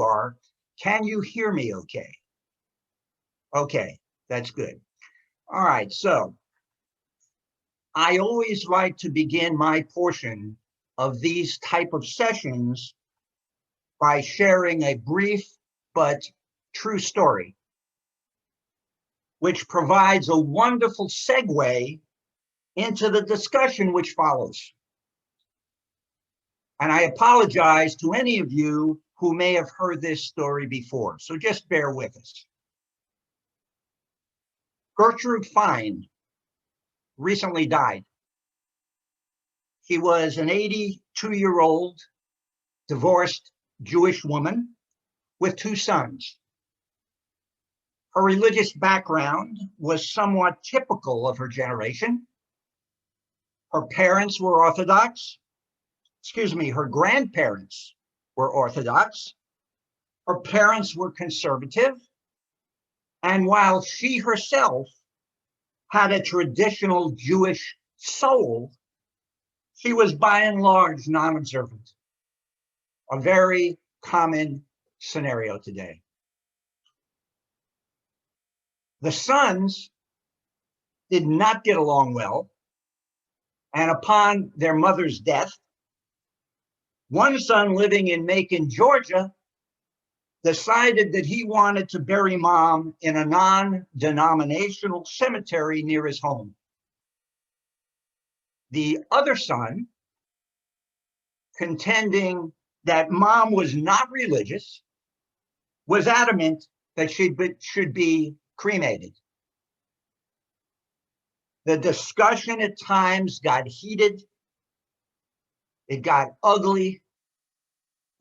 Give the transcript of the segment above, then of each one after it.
you are. Can you hear me okay? Okay, that's good. All right, so I always like to begin my portion of these type of sessions by sharing a brief but true story, which provides a wonderful segue into the discussion which follows. And I apologize to any of you who may have heard this story before, so just bear with us. Gertrude Fine recently died. She was an 82-year-old divorced Jewish woman with 2 sons. Her religious background was somewhat typical of her generation. Her parents were Orthodox. Her grandparents were Orthodox. Her parents were conservative. And while she herself had a traditional Jewish soul, she was by and large non-observant. A very common scenario today. The sons did not get along well, and upon their mother's death, one son living in Macon, Georgia, decided that he wanted to bury mom in a non-denominational cemetery near his home. The other son, contending that mom was not religious, was adamant that she should be cremated. The discussion at times got heated. It got ugly,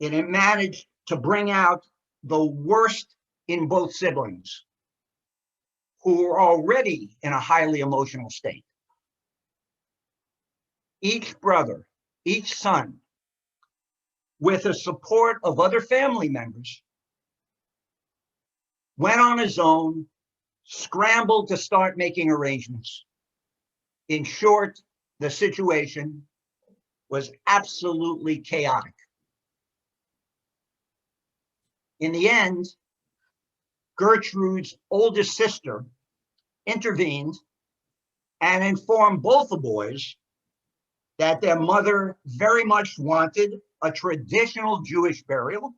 and it managed to bring out the worst in both siblings, who were already in a highly emotional state. Each brother, each son, with the support of other family members, went on his own, scrambled to start making arrangements. In short, the situation was absolutely chaotic. In the end, Gertrude's oldest sister intervened and informed both the boys that their mother very much wanted a traditional Jewish burial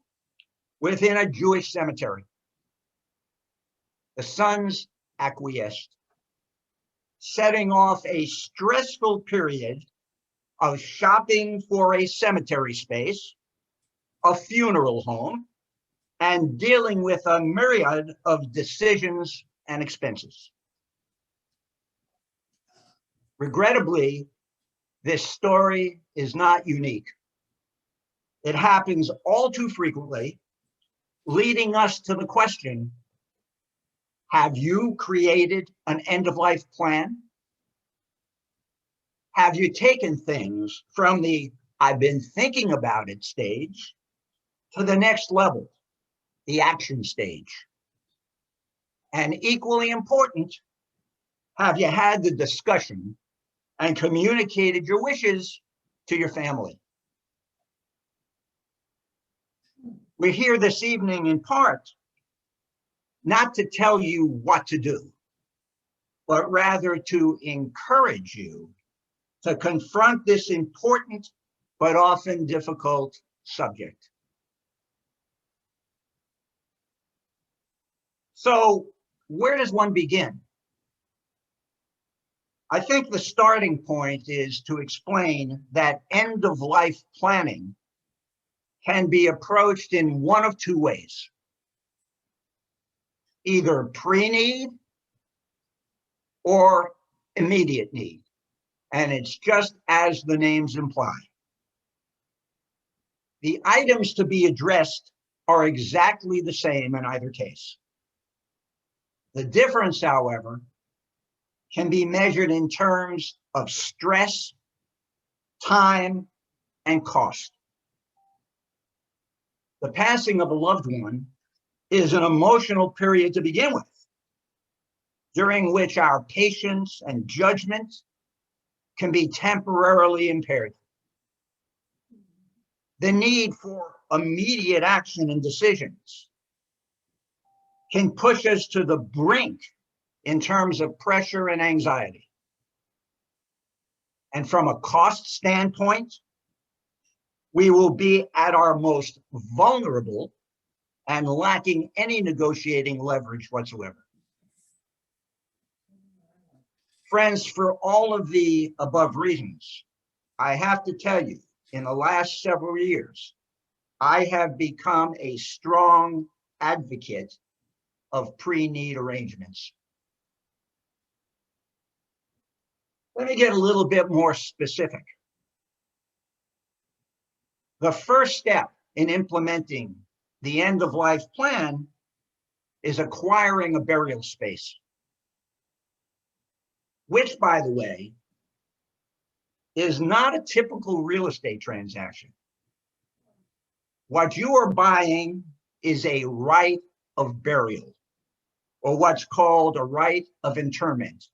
within a Jewish cemetery. The sons acquiesced, setting off a stressful period of shopping for a cemetery space, a funeral home, and dealing with a myriad of decisions and expenses. Regrettably, this story is not unique. It happens all too frequently, leading us to the question, have you created an end-of-life plan? Have you taken things from the I've been thinking about it stage to the next level, the action stage? And equally important, have you had the discussion and communicated your wishes to your family? We're here this evening in part not to tell you what to do, but rather to encourage you to confront this important but often difficult subject. So, where does one begin? I think the starting point is to explain that end-of-life planning can be approached in one of 2 ways. Either pre-need or immediate need. And it's just as the names imply. The items to be addressed are exactly the same in either case. The difference, however, can be measured in terms of stress, time, and cost. The passing of a loved one is an emotional period to begin with, during which our patience and judgment can be temporarily impaired. The need for immediate action and decisions can push us to the brink in terms of pressure and anxiety. And from a cost standpoint, we will be at our most vulnerable and lacking any negotiating leverage whatsoever. Friends, for all of the above reasons, I have to tell you, in the last several years, I have become a strong advocate of pre-need arrangements. Let me get a little bit more specific. The first step in implementing the end-of-life plan is acquiring a burial space, which, by the way, is not a typical real estate transaction. What you are buying is a right of burial, or what's called a right of interment.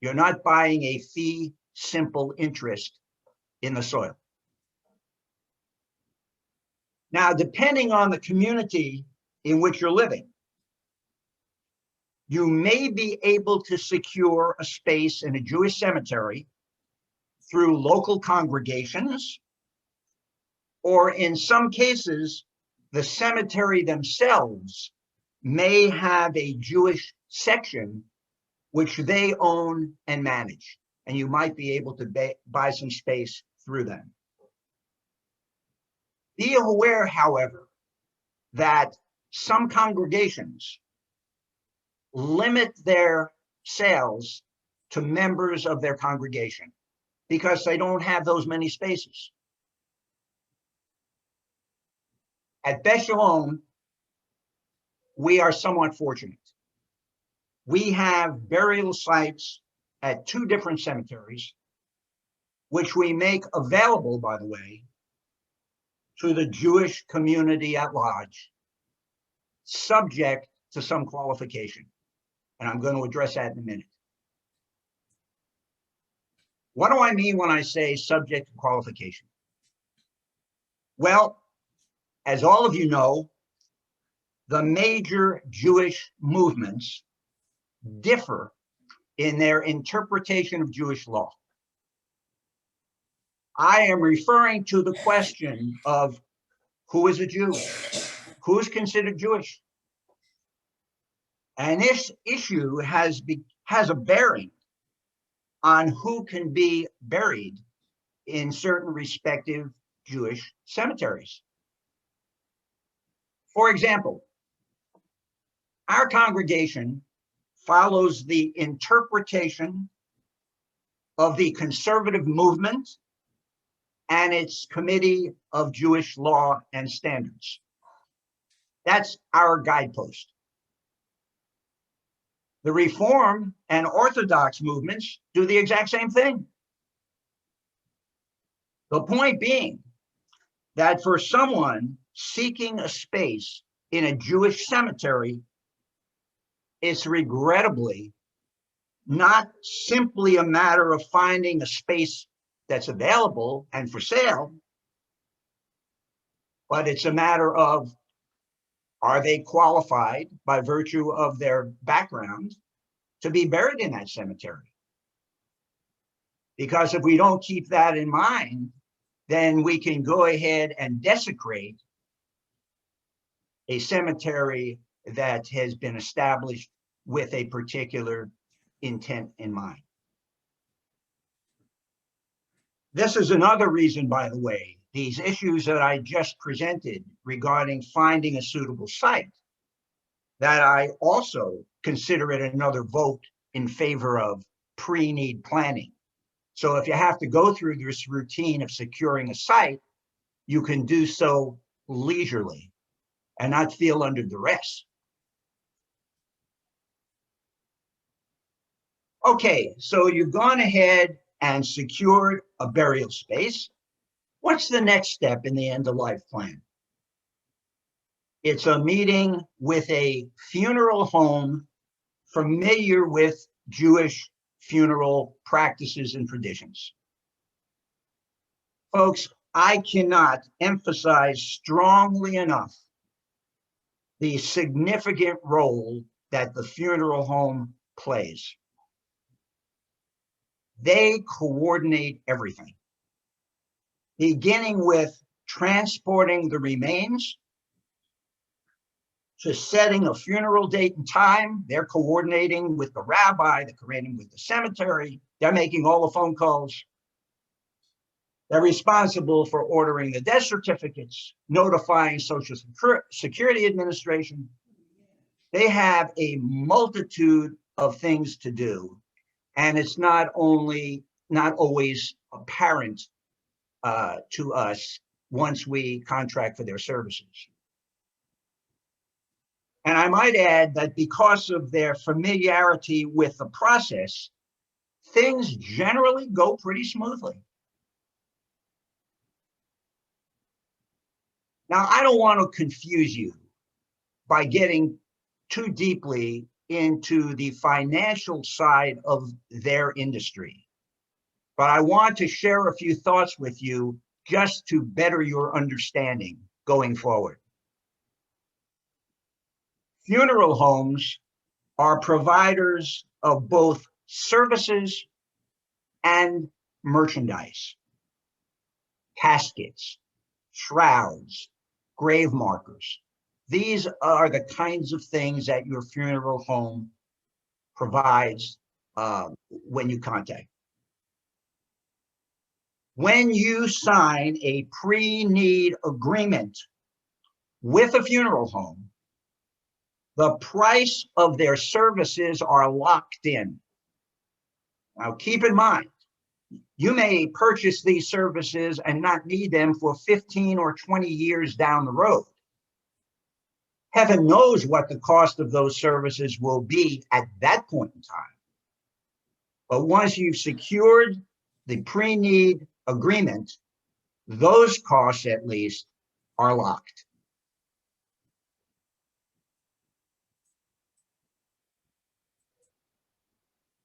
You're not buying a fee simple interest in the soil. Now, depending on the community in which you're living, you may be able to secure a space in a Jewish cemetery through local congregations, or in some cases, the cemetery themselves may have a Jewish section which they own and manage, and you might be able to buy some space through them. Be aware, however, that some congregations limit their sales to members of their congregation because they don't have those many spaces. At Beth Shalom, we are somewhat fortunate. We have burial sites at 2 different cemeteries, which we make available, by the way, to the Jewish community at large, subject to some qualification. And I'm going to address that in a minute. What do I mean when I say subject to qualification? Well, as all of you know, the major Jewish movements differ in their interpretation of Jewish law. I am referring to the question of who is a Jew, who is considered Jewish. And this issue has a bearing on who can be buried in certain respective Jewish cemeteries. For example, our congregation follows the interpretation of the conservative movement and its Committee of Jewish Law and Standards. That's our guidepost. The Reform and Orthodox movements do the exact same thing. The point being that for someone seeking a space in a Jewish cemetery, it's regrettably not simply a matter of finding a space that's available and for sale, but it's a matter of, are they qualified by virtue of their background to be buried in that cemetery? Because if we don't keep that in mind, then we can go ahead and desecrate a cemetery that has been established with a particular intent in mind. This is another reason, by the way, these issues that I just presented regarding finding a suitable site, that I also consider it another vote in favor of pre-need planning. So if you have to go through this routine of securing a site, you can do so leisurely and not feel under duress. Okay, so you've gone ahead and secured a burial space. What's the next step in the end-of-life plan? It's a meeting with a funeral home familiar with Jewish funeral practices and traditions. Folks, I cannot emphasize strongly enough the significant role that the funeral home plays. They coordinate everything, beginning with transporting the remains to setting a funeral date and time. They're coordinating with the rabbi, they're coordinating with the cemetery, they're making all the phone calls. They're responsible for ordering the death certificates, notifying Social Security Administration. They have a multitude of things to do, and it's not always apparent to us once we contract for their services. And I might add that because of their familiarity with the process, things generally go pretty smoothly. Now, I don't want to confuse you by getting too deeply into the financial side of their industry, but I want to share a few thoughts with you just to better your understanding going forward. Funeral homes are providers of both services and merchandise, caskets, shrouds, grave markers. These are the kinds of things that your funeral home provides when you contact. When you sign a pre-need agreement with a funeral home, the price of their services are locked in. Now, keep in mind, you may purchase these services and not need them for 15 or 20 years down the road. Heaven knows what the cost of those services will be at that point in time. But once you've secured the pre-need agreement, those costs at least are locked.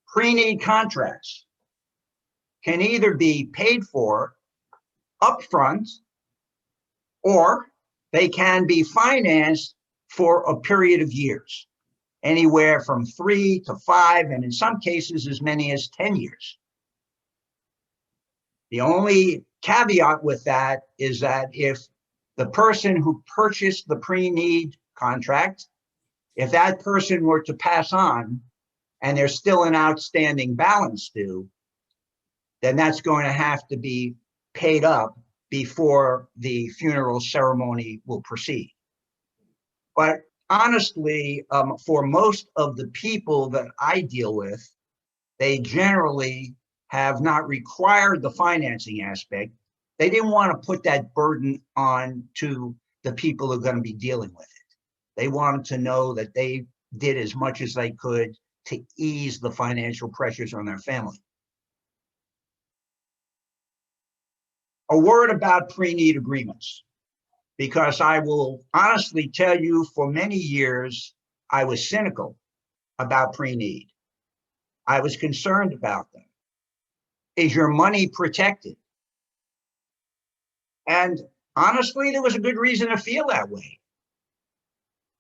Pre-need contracts can either be paid for upfront or they can be financed for a period of years, anywhere from 3 to 5, and in some cases as many as 10 years. The only caveat with that is that if the person who purchased the pre-need contract, if that person were to pass on and there's still an outstanding balance due, then that's going to have to be paid up before the funeral ceremony will proceed. But honestly, for most of the people that I deal with, they generally have not required the financing aspect. They didn't want to put that burden on to the people who are going to be dealing with it. They wanted to know that they did as much as they could to ease the financial pressures on their family. A word about pre-need agreements, because I will honestly tell you, for many years, I was cynical about pre-need. I was concerned about them. Is your money protected? And honestly, there was a good reason to feel that way.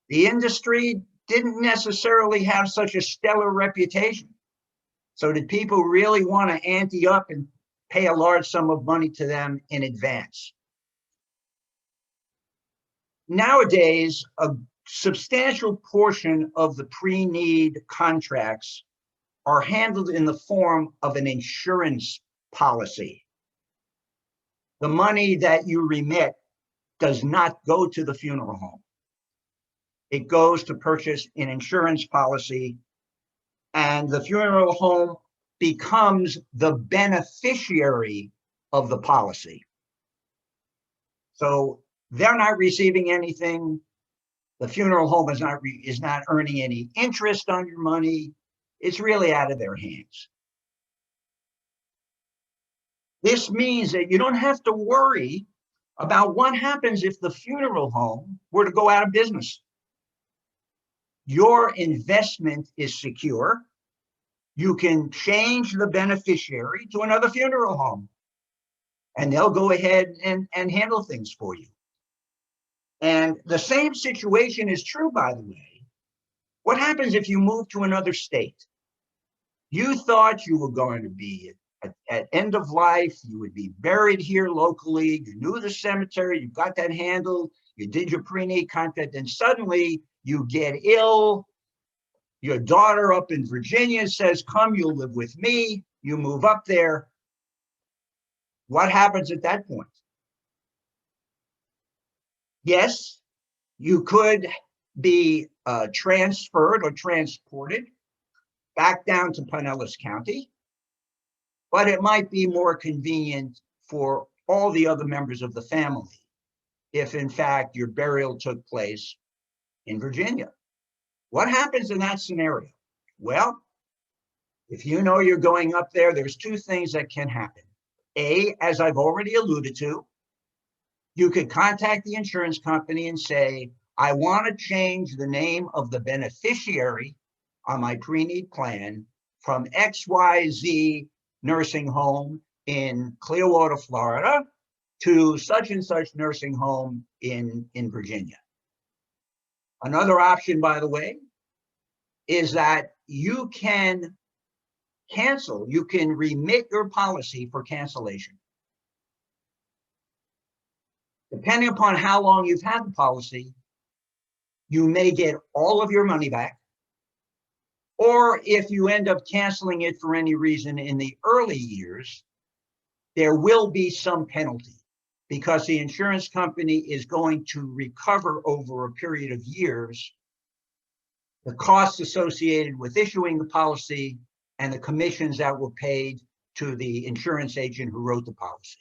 The industry didn't necessarily have such a stellar reputation. So did people really want to ante up and pay a large sum of money to them in advance? Nowadays, a substantial portion of the pre-need contracts are handled in the form of an insurance policy. The money that you remit does not go to the funeral home. It goes to purchase an insurance policy, and the funeral home becomes the beneficiary of the policy. So they're not receiving anything. The funeral home is not earning any interest on your money. It's really out of their hands. This means that you don't have to worry about what happens if the funeral home were to go out of business. Your investment is secure. You can change the beneficiary to another funeral home. and they'll go ahead and handle things for you. And the same situation is true, by the way. What happens if you move to another state? You thought you were going to be at end of life, you would be buried here locally, you knew the cemetery, you got that handled, you did your preneed contract, and suddenly you get ill. Your daughter up in Virginia says, come, you'll live with me. You move up there. What happens at that point? Yes, you could be transferred or transported back down to Pinellas County, but it might be more convenient for all the other members of the family if, in fact, your burial took place in Virginia. What happens in that scenario? Well, if you know you're going up there, there's two things that can happen. A, as I've already alluded to, you could contact the insurance company and say, I want to change the name of the beneficiary on my pre-need plan from XYZ nursing home in Clearwater, Florida, to such and such nursing home in Virginia. Another option, by the way, is that you can cancel, you can remit your policy for cancellation. Depending upon how long you've had the policy, you may get all of your money back, or if you end up canceling it for any reason in the early years, there will be some penalty because the insurance company is going to recover over a period of years the costs associated with issuing the policy and the commissions that were paid to the insurance agent who wrote the policy.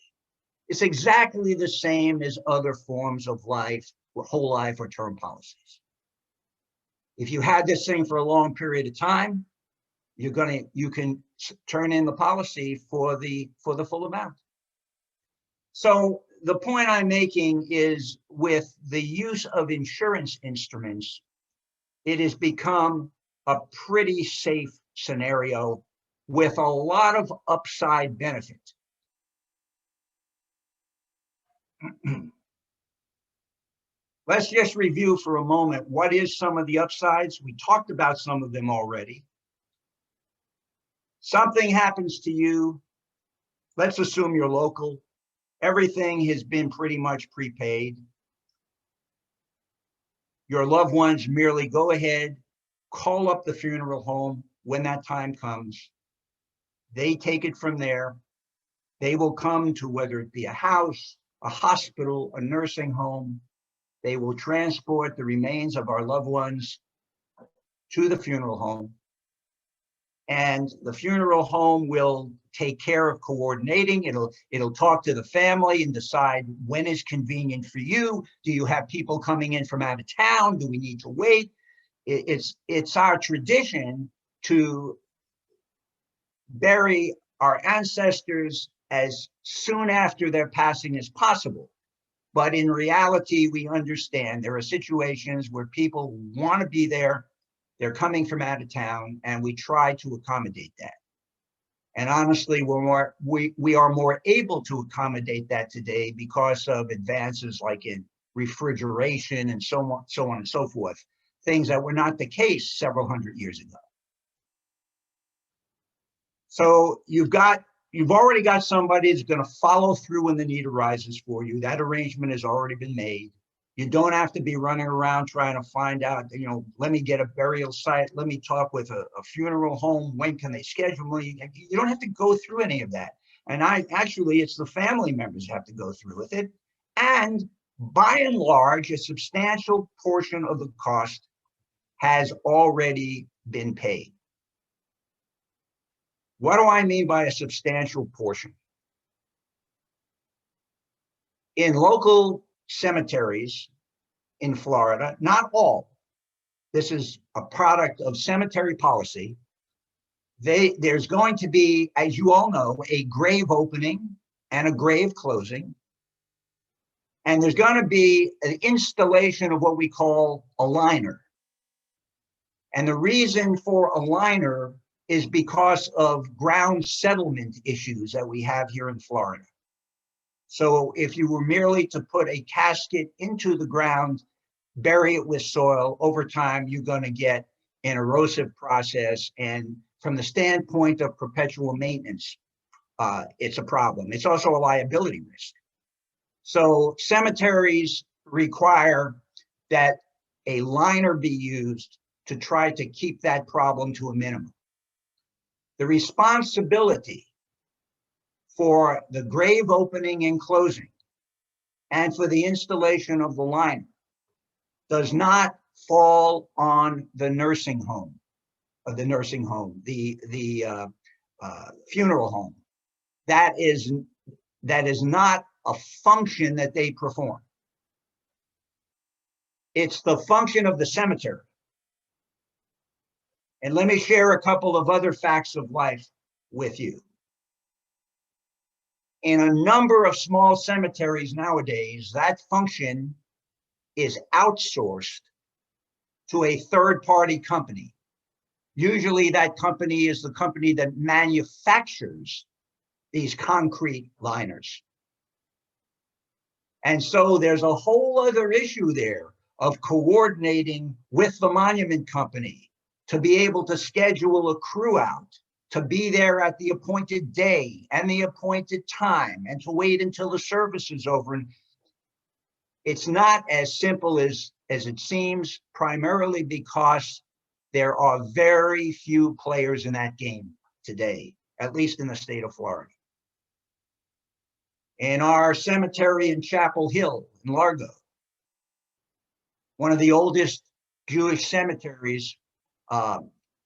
It's exactly the same as other forms of life, whole life or term policies. If you had this thing for a long period of time, you can turn in the policy for the full amount. So the point I'm making is, with the use of insurance instruments, it has become a pretty safe scenario with a lot of upside benefit. Let's just review for a moment what is some of the upsides. We talked about some of them already. Something happens to you. Let's assume you're local. Everything has been pretty much prepaid. Your loved ones merely go ahead, call up the funeral home when that time comes. They take it from there. They will come to, whether it be a house, a hospital, a nursing home. They will transport the remains of our loved ones to the funeral home. And the funeral home will take care of coordinating. It'll talk to the family and decide when is convenient for you. Do you have people coming in from out of town? Do we need to wait? It's our tradition to bury our ancestors as soon after their passing as possible. But in reality, we understand there are situations where people want to be there, they're coming from out of town, and we try to accommodate that. And honestly, we are more able to accommodate that today because of advances like in refrigeration and so on and so forth, things that were not the case several hundred years ago. So you've already got somebody who's going to follow through when the need arises for you. That arrangement has already been made. You don't have to be running around trying to find out, let me get a burial site. Let me talk with a funeral home. When can they schedule me? You don't have to go through any of that. And it's the family members who have to go through with it. And by and large, a substantial portion of the cost has already been paid. What do I mean by a substantial portion? In local cemeteries in Florida, not all, this is a product of cemetery policy, there's going to be, as you all know, a grave opening and a grave closing. And there's going to be an installation of what we call a liner. And the reason for a liner is because of ground settlement issues that we have here in Florida. So if you were merely to put a casket into the ground, bury it with soil, over time, you're going to get an erosive process. And from the standpoint of perpetual maintenance, it's a problem. It's also a liability risk. So cemeteries require that a liner be used to try to keep that problem to a minimum. The responsibility for the grave opening and closing and for the installation of the liner does not fall on the nursing home, the funeral home. That is not a function that they perform. It's the function of the cemetery. And let me share a couple of other facts of life with you. In a number of small cemeteries nowadays, that function is outsourced to a third-party company. Usually that company is the company that manufactures these concrete liners. And so there's a whole other issue there of coordinating with the monument company to be able to schedule a crew out, to be there at the appointed day and the appointed time, and to wait until the service is over. And it's not as simple as it seems, primarily because there are very few players in that game today, at least in the state of Florida. In our cemetery in Chapel Hill in Largo, one of the oldest Jewish cemeteries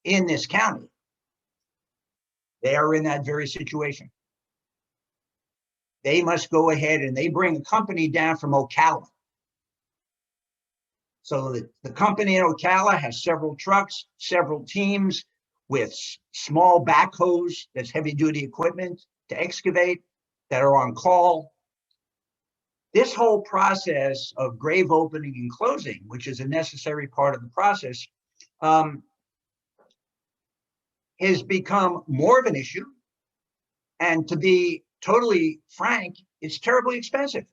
in this county, they are in that very situation. They must go ahead and they bring a company down from Ocala. So the company in Ocala has several trucks, several teams with small backhoes, that's heavy duty equipment to excavate, that are on call. This whole process of grave opening and closing, which is a necessary part of the process, has become more of an issue. And to be totally frank, it's terribly expensive.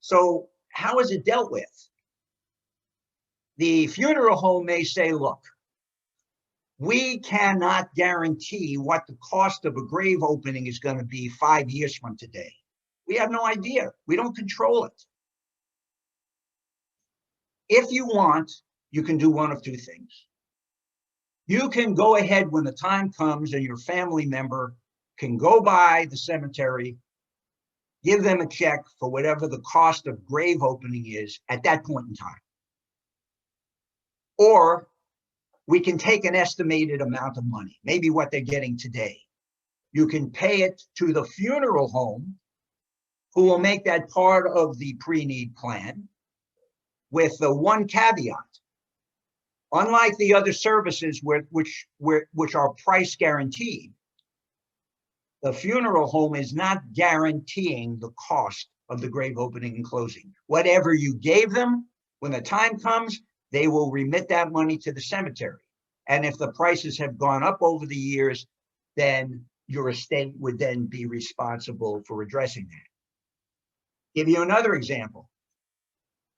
So how is it dealt with? The funeral home may say, look, we cannot guarantee what the cost of a grave opening is going to be 5 years from today. We have no idea. We don't control it. If you want, you can do one of two things. You can go ahead when the time comes and your family member can go by the cemetery, give them a check for whatever the cost of grave opening is at that point in time. Or we can take an estimated amount of money, maybe what they're getting today. You can pay it to the funeral home, who will make that part of the pre-need plan, with the one caveat. Unlike the other services which are price guaranteed, the funeral home is not guaranteeing the cost of the grave opening and closing. Whatever you gave them, when the time comes, they will remit that money to the cemetery. And if the prices have gone up over the years, then your estate would then be responsible for addressing that. Give you another example.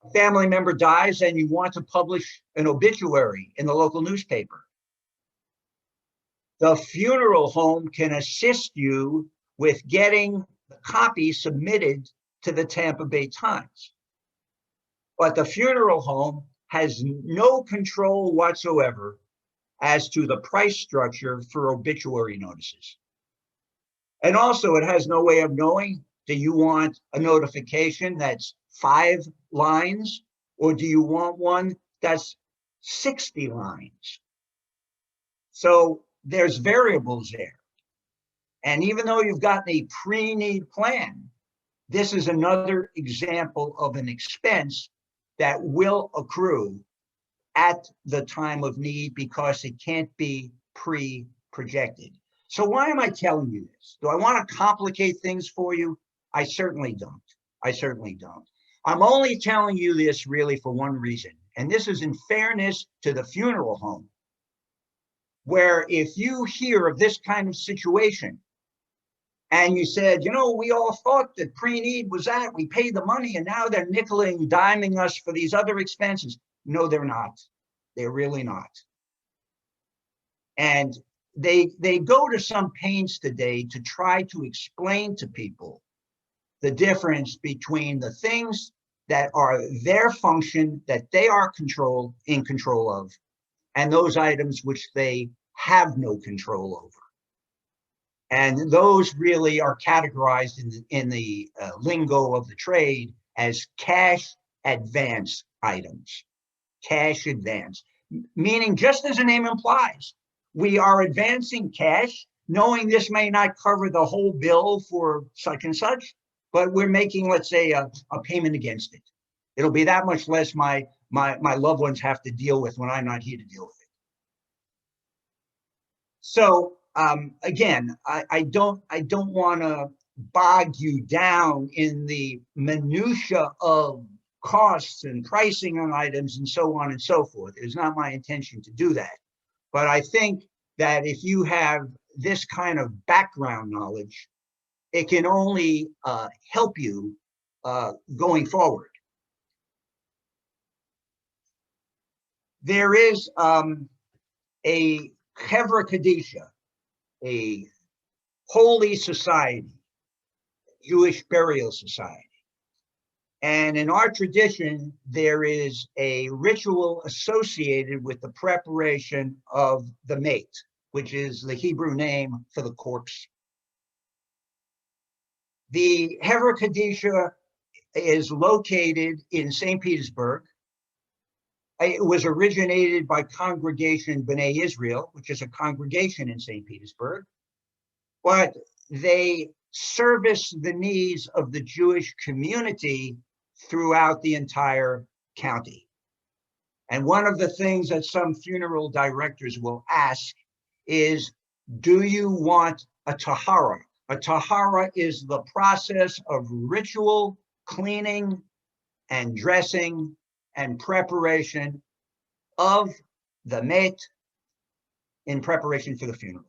A family member dies and you want to publish an obituary in the local newspaper. The funeral home can assist you with getting the copy submitted to the Tampa Bay Times. But the funeral home has no control whatsoever as to the price structure for obituary notices. And also, it has no way of knowing, do you want a notification that's 5 lines, or do you want one that's 60 lines? So there's variables there. And even though you've got a pre-need plan, this is another example of an expense that will accrue at the time of need because it can't be pre-projected. So why am I telling you this? Do I want to complicate things for you? I certainly don't. I certainly don't. I'm only telling you this really for one reason, and this is in fairness to the funeral home, where if you hear of this kind of situation, and you said, we all thought that pre-need was that. We paid the money, and now they're nickeling, diming us for these other expenses. No, they're not. They're really not. And they go to some pains today to try to explain to people the difference between the things that are their function, that they are in control of, and those items which they have no control over. And those really are categorized in the lingo of the trade as cash advance items. Cash advance, meaning, just as the name implies, we are advancing cash, knowing this may not cover the whole bill for such and such, but we're making, let's say, a payment against it. It'll be that much less my loved ones have to deal with when I'm not here to deal with it. So again, I don't want to bog you down in the minutia of costs and pricing on items and so on and so forth. It's not my intention to do that. But I think that if you have this kind of background knowledge, it can only help you going forward. There is a Chevra Kadisha, a holy society, Jewish burial society. And in our tradition, there is a ritual associated with the preparation of the mate, which is the Hebrew name for the corpse. The Chevra Kadisha is located in St. Petersburg. It was originated by Congregation B'nai Israel, which is a congregation in St. Petersburg, but they service the needs of the Jewish community throughout the entire county. And one of the things that some funeral directors will ask is, do you want a tahara? A tahara is the process of ritual cleaning and dressing and preparation of the mate in preparation for the funeral.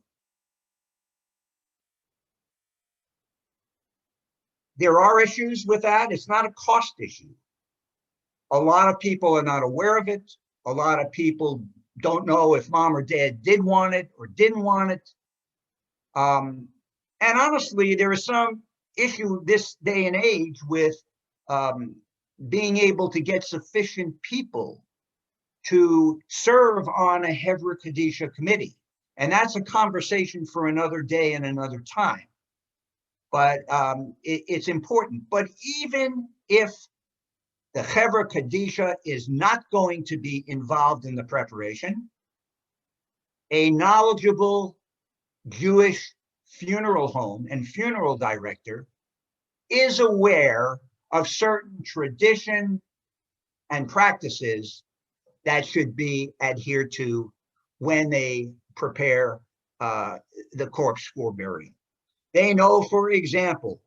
There are issues with that. It's not a cost issue. A lot of people are not aware of it. A lot of people don't know if mom or dad did want it or didn't want it. And honestly, there is some issue this day and age with being able to get sufficient people to serve on a Chevra Kadisha committee. And that's a conversation for another day and another time. But it's important. But even if the Chevra Kadisha is not going to be involved in the preparation, a knowledgeable Jewish funeral home and funeral director is aware of certain tradition and practices that should be adhered to when they prepare the corpse for burial. They know, for example,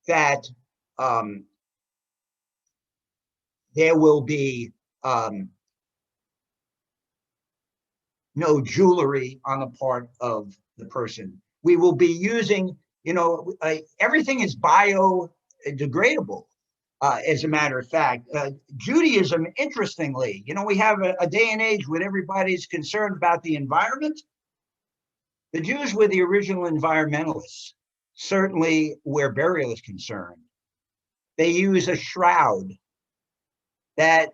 that there will be no jewelry on the part of the person. We will be using, everything is biodegradable. As a matter of fact, Judaism, interestingly, we have a day and age when everybody's concerned about the environment. The Jews were the original environmentalists, certainly where burial is concerned. They use a shroud that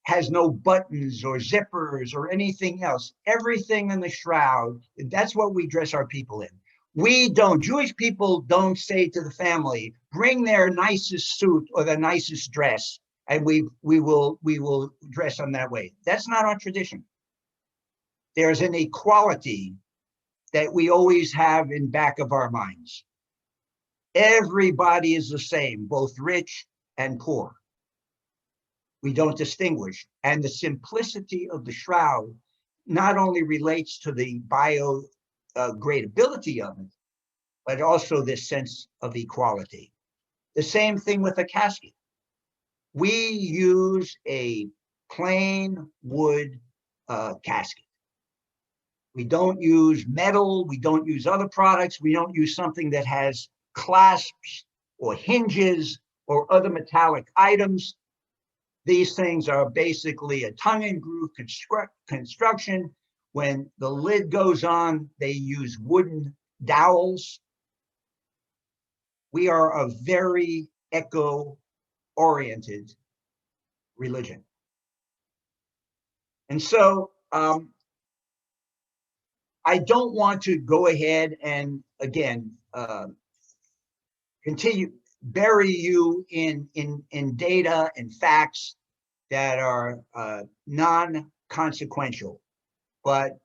has no buttons or zippers or anything else. Everything in the shroud, that's what we dress our people in. Jewish people don't say to the family, bring their nicest suit or the nicest dress, and we will dress them that way. That's not our tradition. There's an equality that we always have in back of our minds. Everybody is the same, both rich and poor. We don't distinguish. And the simplicity of the shroud not only relates to the biodegradability of it, but also this sense of equality. The same thing with a casket. We use a plain wood casket. We don't use metal. We don't use other products. We don't use something that has clasps or hinges or other metallic items. These things are basically a tongue and groove construction. When the lid goes on, they use wooden dowels. We are a very eco-oriented religion. And so I don't want to go ahead and, again, bury you in data and facts that are non-consequential. But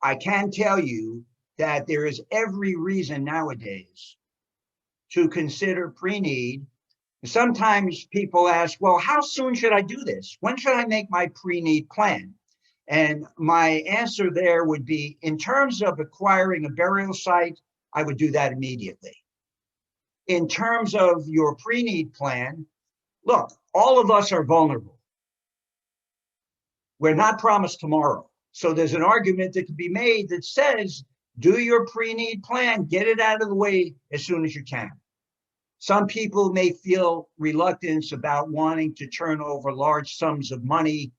I can tell you that there is every reason nowadays to consider pre-need. Sometimes people ask, well, how soon should I do this? When should I make my pre-need plan? And my answer there would be, in terms of acquiring a burial site, I would do that immediately. In terms of your pre-need plan, look, all of us are vulnerable. We're not promised tomorrow. So there's an argument that can be made that says, do your pre-need plan, get it out of the way as soon as you can. Some people may feel reluctance about wanting to turn over large sums of money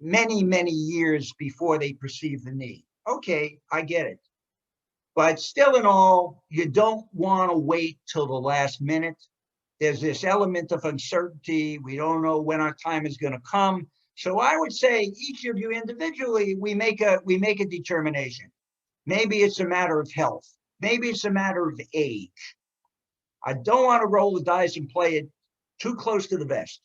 many, many years before they perceive the need. Okay, I get it. But still in all, you don't want to wait till the last minute. There's this element of uncertainty. We don't know when our time is going to come. So I would say each of you individually, we make a determination. Maybe it's a matter of health. Maybe it's a matter of age. I don't want to roll the dice and play it too close to the vest.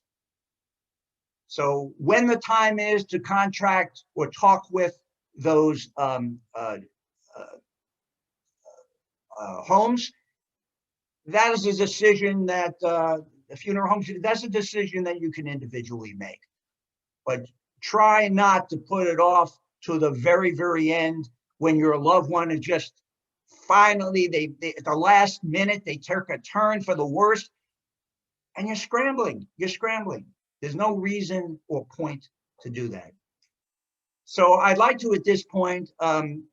So when the time is to contract or talk with those homes, that is a decision that the funeral homes, that's a decision that you can individually make. But try not to put it off to the very, very end when your loved one is just finally, at the last minute, they take a turn for the worst, and you're scrambling. There's no reason or point to do that. So I'd like to, at this point,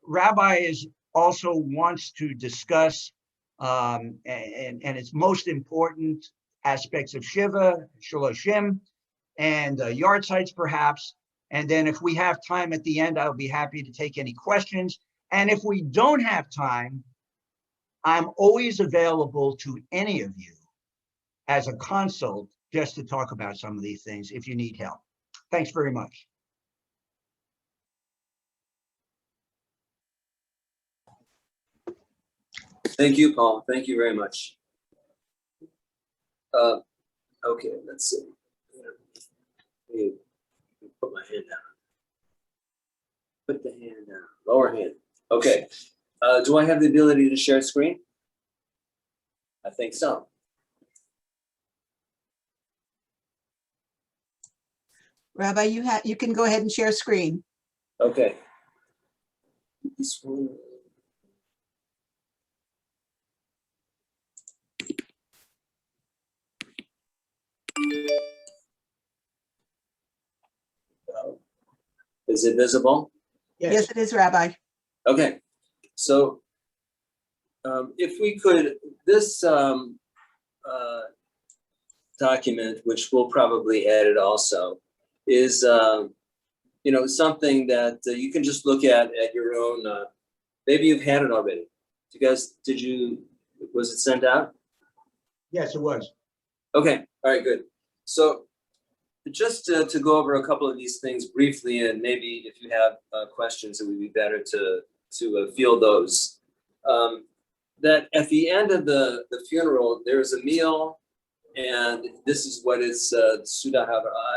Rabbi also wants to discuss and its most important aspects of Shiva, Shaloshim, and yard sites perhaps. And then if we have time at the end, I'll be happy to take any questions. And if we don't have time, I'm always available to any of you as a consult just to talk about some of these things if you need help. Thanks very much. Thank you, Paul. Thank you very much. Okay, let's see. Let me put my hand down. Put the hand down, lower hand. Okay. Do I have the ability to share screen? I think so. Rabbi, you can go ahead and share screen. Okay. This one. Is it visible? Yes, it is, Rabbi. Okay. So if we could, this document, which we'll probably edit also, is something that you can just look at your own. Maybe you've had it already. Was it sent out? Yes, it was. Okay, all right, good. So just to go over a couple of these things briefly, and maybe if you have questions, it would be better to field those. That at the end of the funeral, there is a meal, and this is what is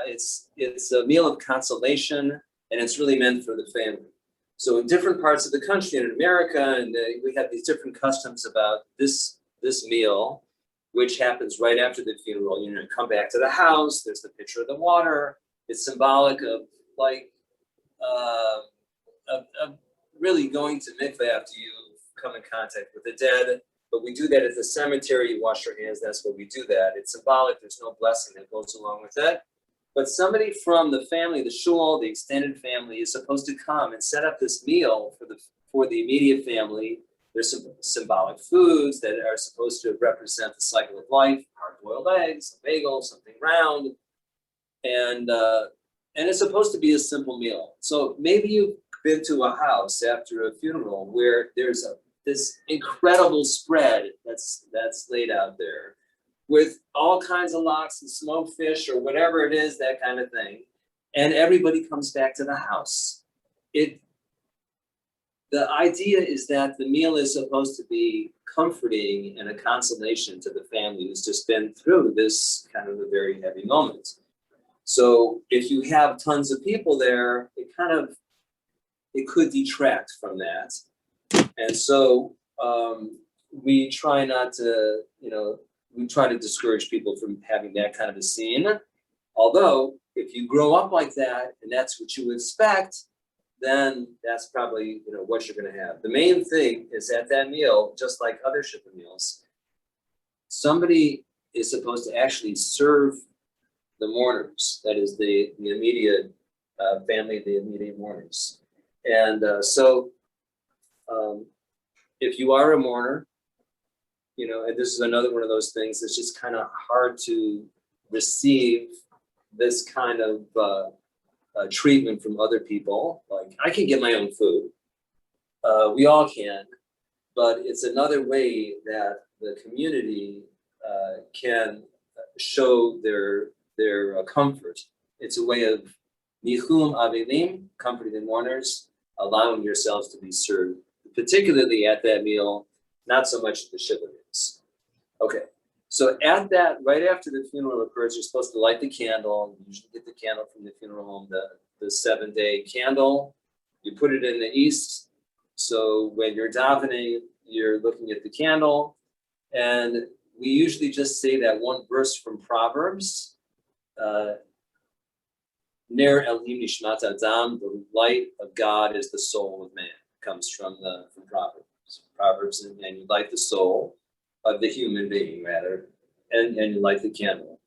it's a meal of consolation, and it's really meant for the family. So in different parts of the country, in America, and we have these different customs about this meal, which happens right after the funeral. Come back to the house. There's the pitcher of the water. It's symbolic of of really going to mikveh after you come in contact with the dead. But we do that at the cemetery. You wash your hands. That's what we do that. It's symbolic. There's no blessing that goes along with that. But somebody from the family, the shul, the extended family, is supposed to come and set up this meal for the immediate family. There's some symbolic foods that are supposed to represent the cycle of life: hard-boiled eggs, a bagel, something round, and it's supposed to be a simple meal. So maybe you've been to a house after a funeral where there's this incredible spread that's laid out there with all kinds of lox and smoked fish or whatever it is, that kind of thing, and everybody comes back to the house. The idea is that the meal is supposed to be comforting and a consolation to the family who's just been through this kind of a very heavy moment. So if you have tons of people there, it could detract from that. And so we try not to, we try to discourage people from having that kind of a scene. Although if you grow up like that and that's what you expect, then that's probably what you're going to have. The main thing is at that meal, just like other Shiva meals, somebody is supposed to actually serve the mourners. That is the immediate family, the immediate mourners. And so if you are a mourner, and this is another one of those things that's just kind of hard to receive this kind of treatment from other people. Like, I can get my own food. We all can, but it's another way that the community can show their comfort. It's a way of nichum avelim, comforting the mourners, allowing yourselves to be served, particularly at that meal, not so much the Shiva meals. Okay, so at that, right after the funeral occurs, you're supposed to light the candle. You usually get the candle from the funeral home, the 7-day candle. You put it in the east, so when you're davening, you're looking at the candle, and we usually just say that one verse from Proverbs, Ner Elohim Nishmat Adam, the light of God is the soul of man, comes from Proverbs, and you light the soul of the human being, rather, and you light the candle.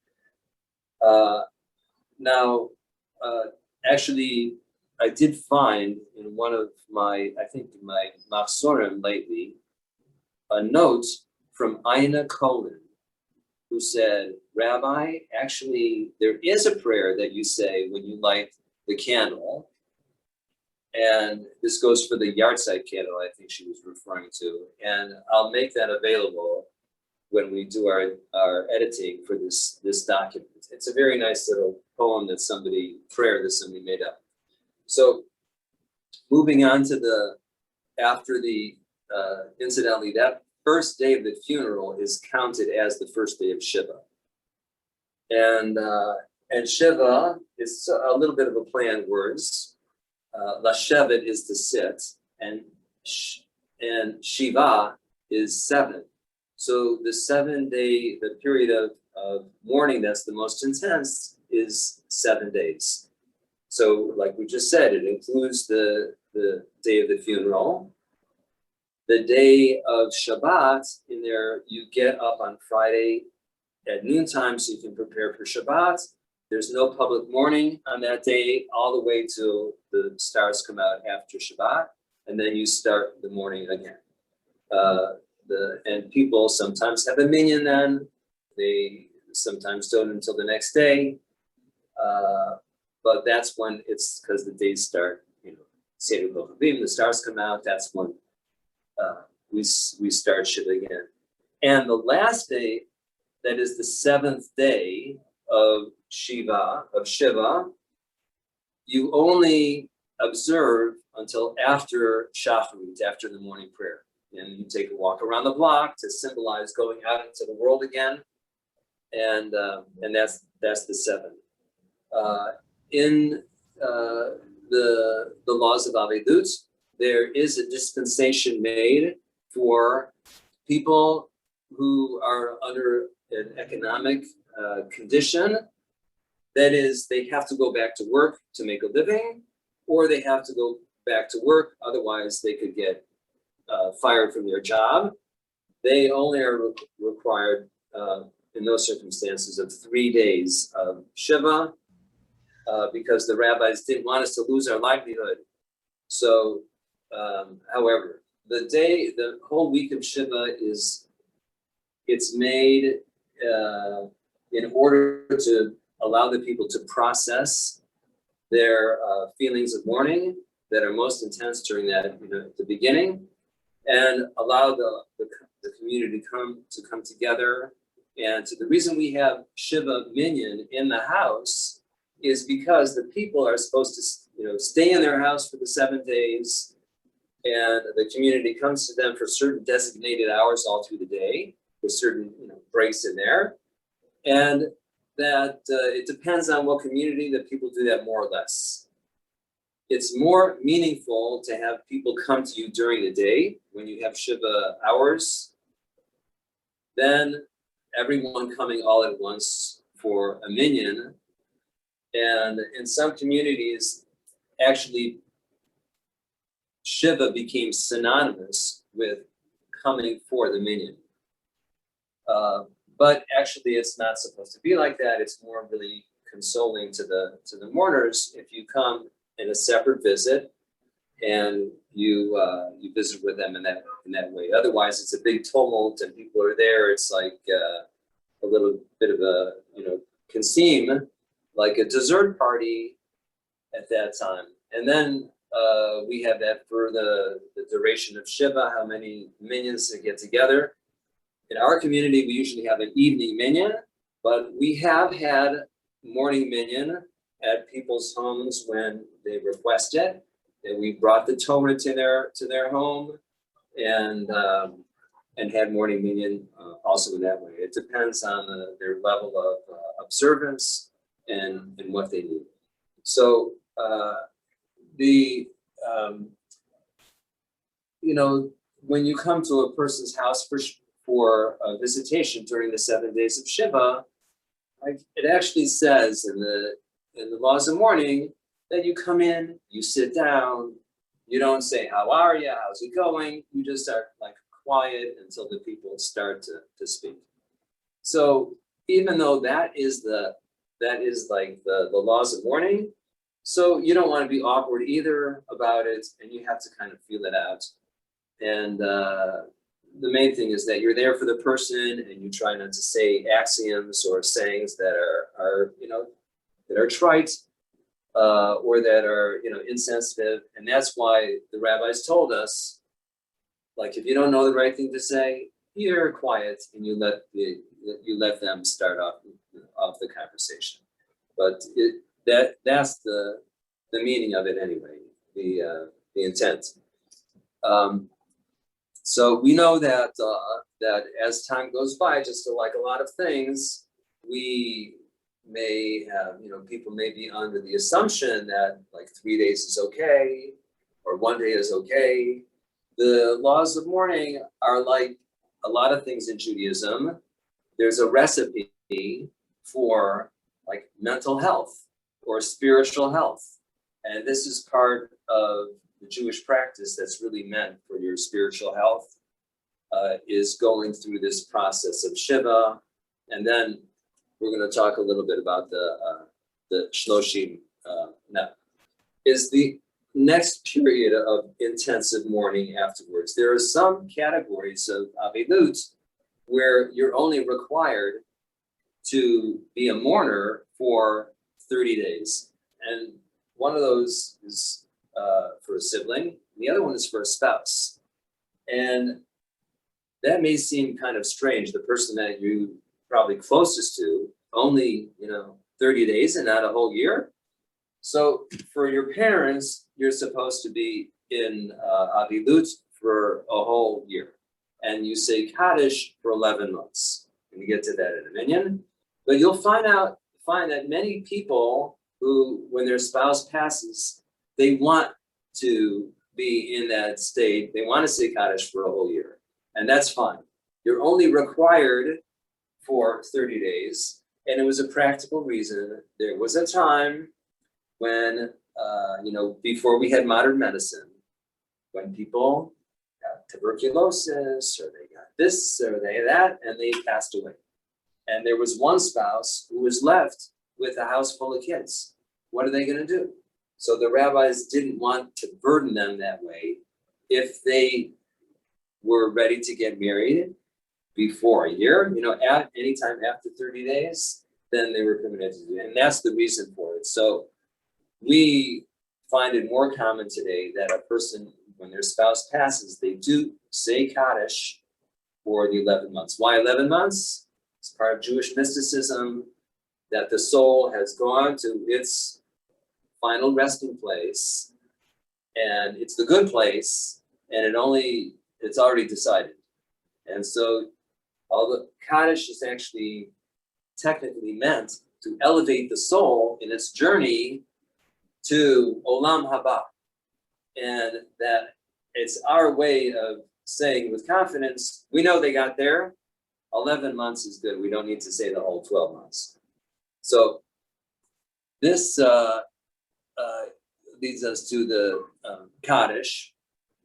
Actually, I did find in one of my Machzorim lately, a note from Ina Cohen, who said, Rabbi, actually, there is a prayer that you say when you light the candle. And this goes for the yahrzeit candle, I think she was referring to. And I'll make that available when we do our editing for this document. It's a very nice little poem prayer that somebody made up. So moving on to incidentally, that first day of the funeral is counted as the first day of Shiva. And Shiva is a little bit of a play on words. Lashevet is to sit, and Shiva is 7. So the period of mourning that's the most intense is 7 days. So like we just said, it includes the day of the funeral. The day of Shabbat, in there, you get up on Friday at noontime so you can prepare for Shabbat. There's no public mourning on that day all the way till the stars come out after Shabbat, and then you start the mourning again. And people sometimes have a minyan then. They sometimes don't until the next day. But that's when it's because the days start, Seder Kochavim, the stars come out, that's when we start Shiva again. And the last day, that is the 7th day of Shiva, you only observe until after Shacharit, after the morning prayer. And you take a walk around the block to symbolize going out into the world again. And that's the 7th. In the laws of Avedut, there is a dispensation made for people who are under an economic condition. That is, they have to go back to work to make a living, or they have to go back to work, otherwise they could get fired from their job. They only are required in those circumstances of 3 days of Shiva, because the rabbis didn't want us to lose our livelihood. So, however, the whole week of Shiva it's made in order to allow the people to process their feelings of mourning that are most intense during that, at the beginning, and allow the community to come together. And so the reason we have Shiva Minyan in the house is because the people are supposed to, stay in their house for the 7 days, and the community comes to them for certain designated hours all through the day, with certain, breaks in there, and that it depends on what community that people do that more or less. It's more meaningful to have people come to you during the day when you have Shiva hours than everyone coming all at once for a minyan. And in some communities, actually, Shiva became synonymous with coming for the minyan. But actually, it's not supposed to be like that. It's more really consoling to the mourners if you come in a separate visit and you visit with them in that way. Otherwise, it's a big tumult and people are there. It's like a little bit of a can seem like a dessert party at that time. And then we have that for the duration of Shiva, how many minions to get together. In our community, we usually have an evening minyan, but we have had morning minyan at people's homes when they request it. And we brought the Torah to their home and had morning minyan also in that way. It depends on their level of observance and what they need. So when you come to a person's house for a visitation during the 7 days of Shiva, it actually says in the laws of mourning that you come in, you sit down, you don't say, how are you, how's it going? You just are quiet until the people start to speak. So even though that is like the laws of mourning, so you don't want to be awkward either about it, and you have to kind of feel it out. And the main thing is that you're there for the person, and you try not to say axioms or sayings that are trite or that are insensitive. And that's why the rabbis told us, if you don't know the right thing to say, you're quiet and you let them start off the conversation. But that's the meaning of it anyway, the intent. So we know that as time goes by, just like a lot of things, we may have, people may be under the assumption that 3 days is okay, or 1 day is okay. The laws of mourning are like a lot of things in Judaism. There's a recipe for mental health or spiritual health. And this is part of the Jewish practice that's really meant for your spiritual health, is going through this process of Shiva. And then we're going to talk a little bit about the Shloshim now. Is the next period of intensive mourning afterwards. There are some categories of Avilut where you're only required to be a mourner for 30 days. And one of those is for a sibling, and the other one is for a spouse. And that may seem kind of strange. The person that you probably closest to, only 30 days and not a whole year. So for your parents, you're supposed to be in Avilut for a whole year. And you say Kaddish for 11 months. And you get to that in a minyan. But you'll find that many people who, when their spouse passes, they want to be in that state. They want to say Kaddish for a whole year. And that's fine. You're only required for 30 days. And it was a practical reason. There was a time when, before we had modern medicine, when people got tuberculosis, or they got this, or they that, and they passed away. And there was one spouse who was left with a house full of kids. What are they going to do? So the rabbis didn't want to burden them that way. If they were ready to get married before a year, at any time after 30 days, then they were permitted to do it. And that's the reason for it. So we find it more common today that a person, when their spouse passes, they do say Kaddish for the 11 months. Why 11 months? It's part of Jewish mysticism that the soul has gone to its final resting place, and it's the good place, and it's already decided. And so all the Kaddish is actually technically meant to elevate the soul in its journey to Olam Haba. And that it's our way of saying with confidence, we know they got there. 11 months is good. We don't need to say the whole 12 months. So this leads us to the Kaddish.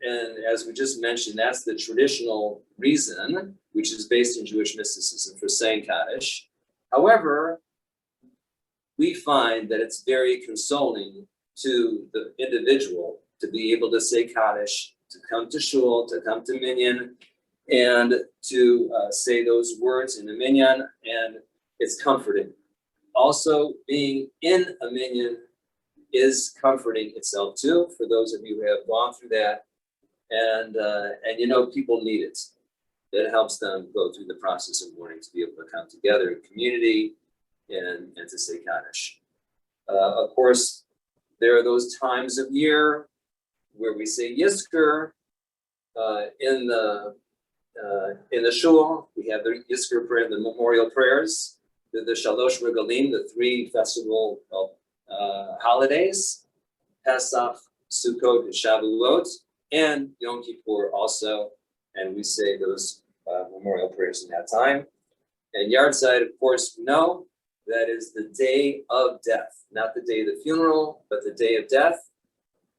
And as we just mentioned, that's the traditional reason, which is based in Jewish mysticism, for saying Kaddish. However, we find that it's very consoling to the individual to be able to say Kaddish, to come to shul, to come to minyan, and to say those words in the minyan, and it's comforting. Also, being in a minyan is comforting itself too, for those of you who have gone through that. And people need it. It helps them go through the process of mourning, to be able to come together in community and to say Kaddish. Of course, there are those times of year where we say Yizkor in the shul. We have the Yizkor prayer, the memorial prayers, the Shalosh Regalim, the 3 festival holidays, Pesach, Sukkot, and Shavuot, and Yom Kippur also, and we say those memorial prayers in that time. And Yartzeit, of course, we know that is the day of death, not the day of the funeral, but the day of death.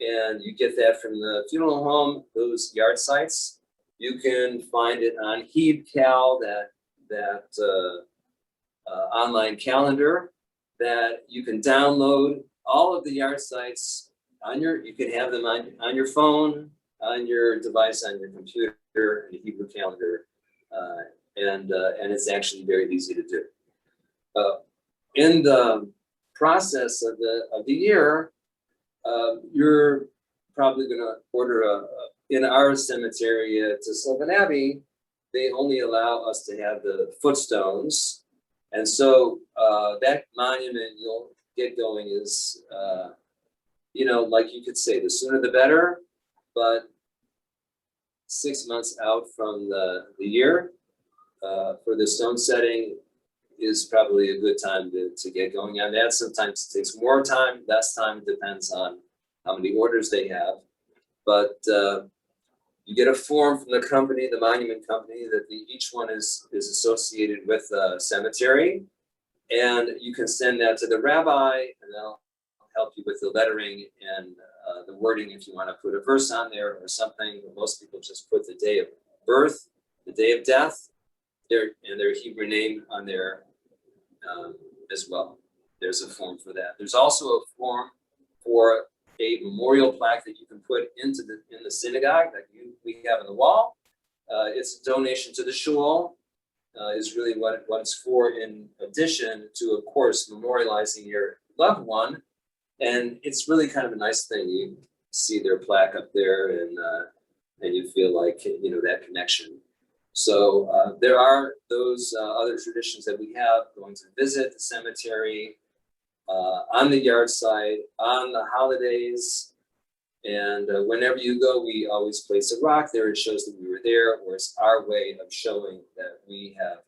And you get that from the funeral home, those Yartzeits. You can find it on HeebCal, that online calendar that you can download all of the Yartzeits you can have them on your phone, on your device, on your computer, in a Hebrew calendar, and it's actually very easy to do. In the process of the year, you're probably going to order in our cemetery to Sylvan Abbey, they only allow us to have the footstones, and so that monument you'll get going is, like you could say, the sooner the better. But 6 months out from the year for the stone setting is probably a good time to get going on that. Sometimes it takes more time, less time, it depends on how many orders they have. But you get a form from the company, the monument company, that each one is associated with a cemetery. And you can send that to the rabbi, and they'll help you with the lettering and the wording if you want to put a verse on there or something. Most people just put the day of birth, the day of death, their Hebrew name on there as well. There's a form for that. There's also a form for a memorial plaque that you can put in the synagogue that we have on the wall. It's a donation to the shul. Is really what it's for, in addition to, of course, memorializing your loved one. And it's really kind of a nice thing. You see their plaque up there, and you feel like, that connection. So there are those other traditions that we have, going to visit the cemetery on the yard site, on the holidays. And whenever you go, we always place a rock there. It shows that we were there, or it's our way of showing that we have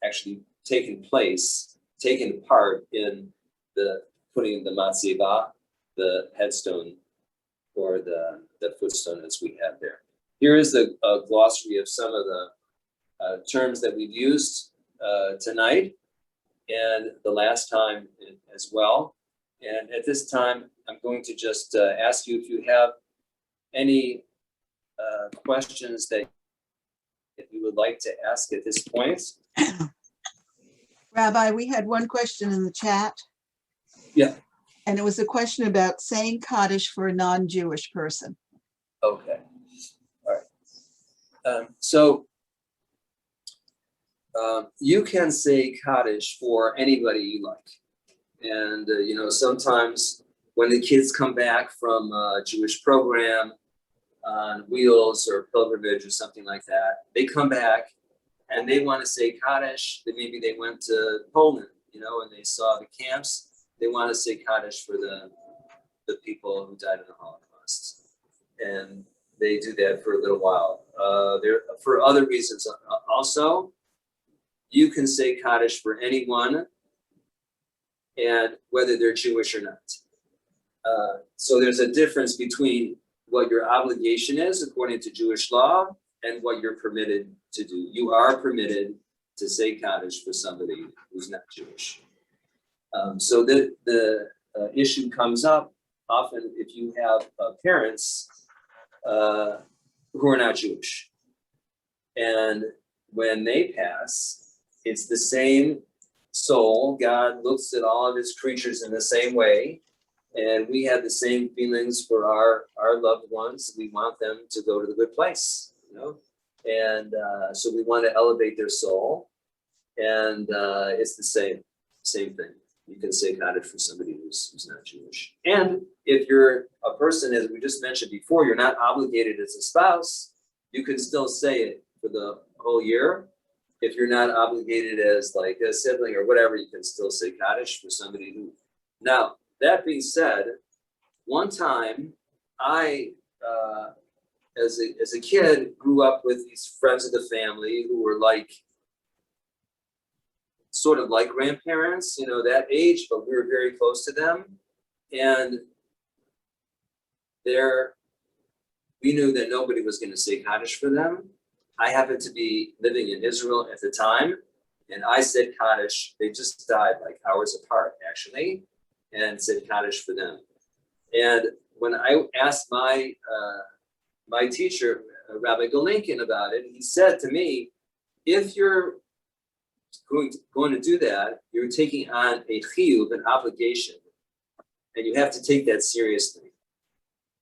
actually taken part in the putting the matzeva, the headstone, or the footstone as we have there. Here is the glossary of some of the terms that we've used tonight and the last time as well. And at this time, I'm going to just ask you if you have any questions that you would like to ask at this point. Rabbi, we had one question in the chat. Yeah. And it was a question about saying Kaddish for a non-Jewish person. Okay. All You can say Kaddish for anybody you like. And, sometimes when the kids come back from a Jewish program on wheels or pilgrimage or something like that, they come back and they want to say Kaddish. Maybe they went to Poland, and they saw the camps. They want to say Kaddish for the people who died in the Holocaust. And they do that for a little while. For other reasons also, you can say Kaddish for anyone, and whether they're Jewish or not. So there's a difference between what your obligation is according to Jewish law and what you're permitted to do. You are permitted to say Kaddish for somebody who's not Jewish. So the issue comes up often if you have parents who are not Jewish. And when they pass, it's the same soul. God looks at all of his creatures in the same way. And we have the same feelings for our loved ones. We want them to go to the good place, And so we want to elevate their soul. And it's the same thing. You can say Kaddish for somebody who's not Jewish. And if you're a person, as we just mentioned before, you're not obligated as a spouse, you can still say it for the whole year. If you're not obligated as like a sibling or whatever, you can still say Kaddish for somebody who. Now, that being said, one time I, as a kid, grew up with these friends of the family who were sort of like grandparents, that age, but we were very close to them. And we knew that nobody was going to say Kaddish for them. I happened to be living in Israel at the time, and I said Kaddish. They just died like hours apart, actually, and said Kaddish for them. And when I asked my teacher, Rabbi Golinkin, about it, he said to me, if you're going to do that, you're taking on a chiyuv, an obligation, and you have to take that seriously.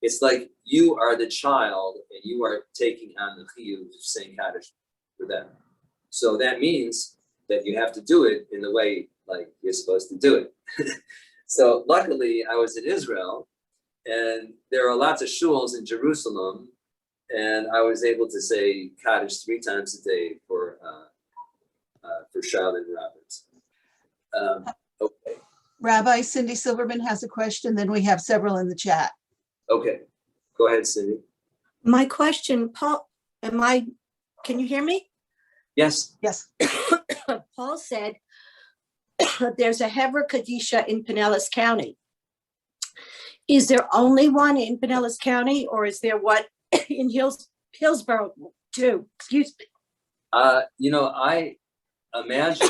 It's like you are the child and you are taking on the chiyuv of saying Kaddish for them. So that means that you have to do it in the way like you're supposed to do it. So luckily I was in Israel, and there are lots of shuls in Jerusalem, and I was able to say Kaddish 3 times a day for Charlotte and Robert. Okay. Rabbi Cindy Silverman has a question, then we have several in the chat. Okay, go ahead, Cindy. My question, Paul, can you hear me? Yes. Yes. Paul said there's a Hebra Kadisha in Pinellas County. Is there only one in Pinellas County, or is there one in Hillsborough too? Excuse me. I imagine,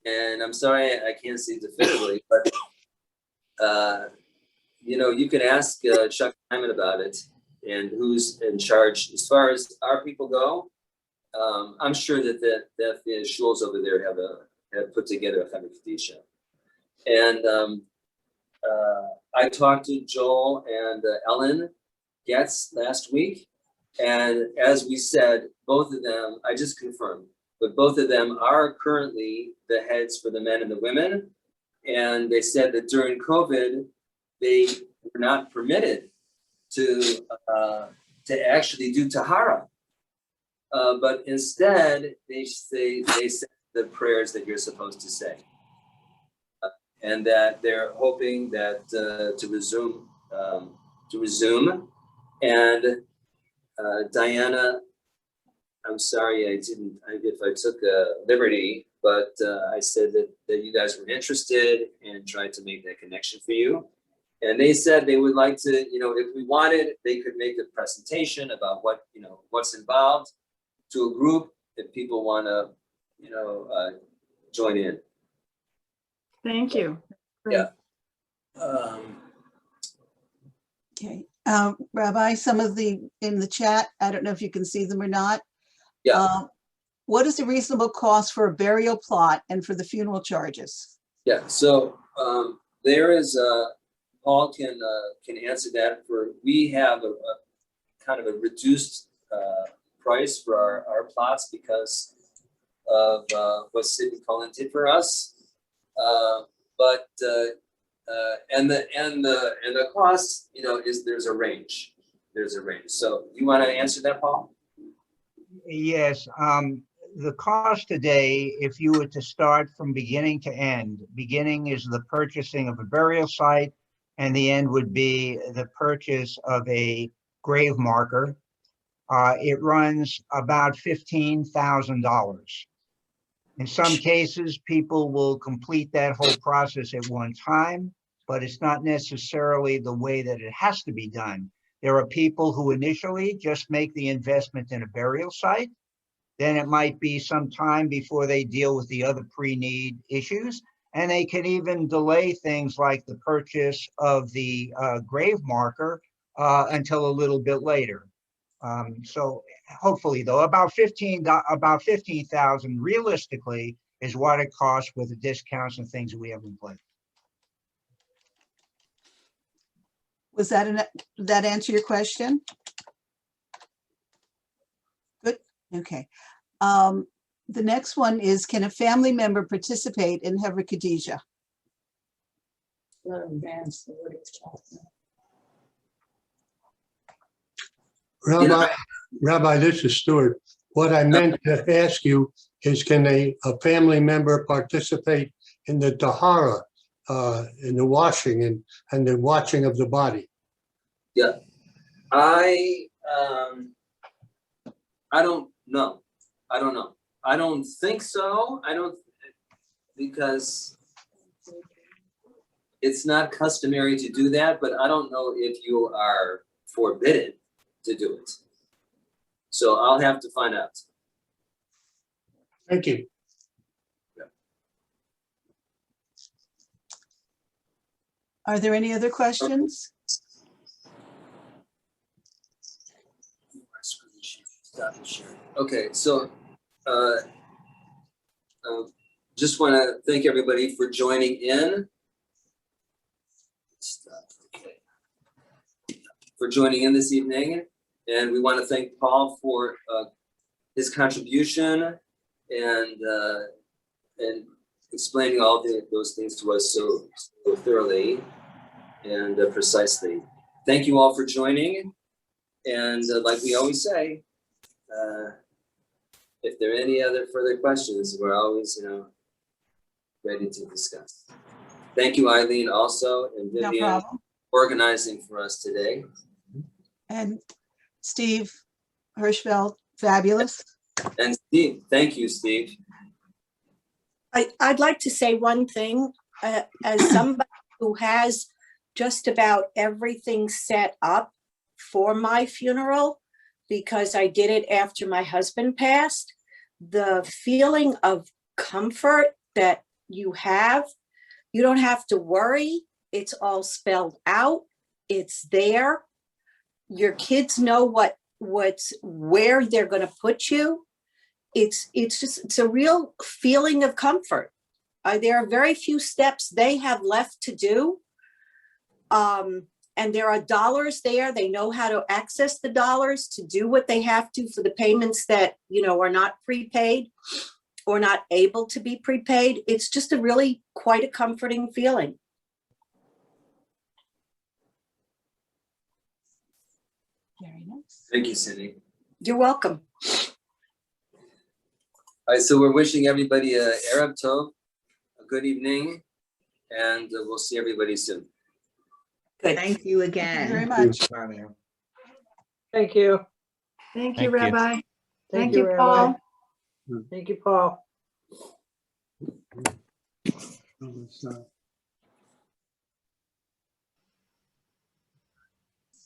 and I'm sorry I can't see definitively, but you can ask Chuck Hyman about it and who's in charge. As far as our people go, I'm sure that the shuls over there have put together a Hebra Kadisha. And I talked to Joel and Ellen Getz last week, and as we said, both of them, I just confirmed, but both of them are currently the heads for the men and the women. And they said that during COVID, they were not permitted to actually do tahara, but instead they said the prayers that you're supposed to say, and that they're hoping that to resume. And Diana, I'm sorry if I took a liberty, but I said that you guys were interested and tried to make that connection for you. And they said they would like to, if we wanted, they could make a presentation about what's involved to a group if people want to, join in. Thank you. Yeah. Okay. Rabbi, some of in the chat, I don't know if you can see them or not. Yeah. What is the reasonable cost for a burial plot and for the funeral charges? Yeah. So there is Paul can answer that. We have a kind of a reduced price for our plots because of what Sidney Cullen did for us. And the cost, there's a range. There's a range. So you want to answer that, Paul? Yes, the cost today, if you were to start from beginning to end, beginning is the purchasing of a burial site, and the end would be the purchase of a grave marker. It runs about $15,000. In some cases, people will complete that whole process at one time, but it's not necessarily the way that it has to be done. There are people who initially just make the investment in a burial site. Then it might be some time before they deal with the other pre-need issues. And they can even delay things like the purchase of the grave marker until a little bit later. So hopefully, though, about 15,000 realistically is what it costs with the discounts and things that we have in place. Was that that answer your question? Good. Okay. The next one is, can a family member participate in Hevra Kadisha? Rabbi, this is Stuart. What I meant to ask you is, can a family member participate in the tahara, in the washing and the watching of the body? Yeah, I don't know. I don't know. I don't think so. Because it's not customary to do that, but I don't know if you are forbidden to do it. So I'll have to find out. Thank you. Are there any other questions? Okay, so just want to thank everybody for joining in. For joining in this evening, and we want to thank Paul for his contribution and explaining all those things to us so thoroughly and precisely. Thank you all for joining, and like we always say, if there are any other further questions, we're always ready to discuss. Thank you, Eileen, also, and No Vivian, problem. organizing for us today. And Steve Hirschfeld, fabulous. And Steve, thank you, Steve. I'd like to say one thing, as somebody who has just about everything set up for my funeral, because I did it after my husband passed, the feeling of comfort that you don't have to worry. It's all spelled out. It's there. Your kids know where they're going to put you. It's a real feeling of comfort. There are very few steps they have left to do. And there are dollars there. They know how to access the dollars to do what they have to for the payments that, are not prepaid or not able to be prepaid. It's just quite a comforting feeling. Very nice. Thank you, Cindy. You're welcome. All right, so we're wishing everybody a Erev Tov, a good evening, and we'll see everybody soon. Good. Thank you Thank you very again. much. Thank you. Thank you, Rabbi. Thank you, Paul. Rabbi. Thank you, Paul. Oh, it's not.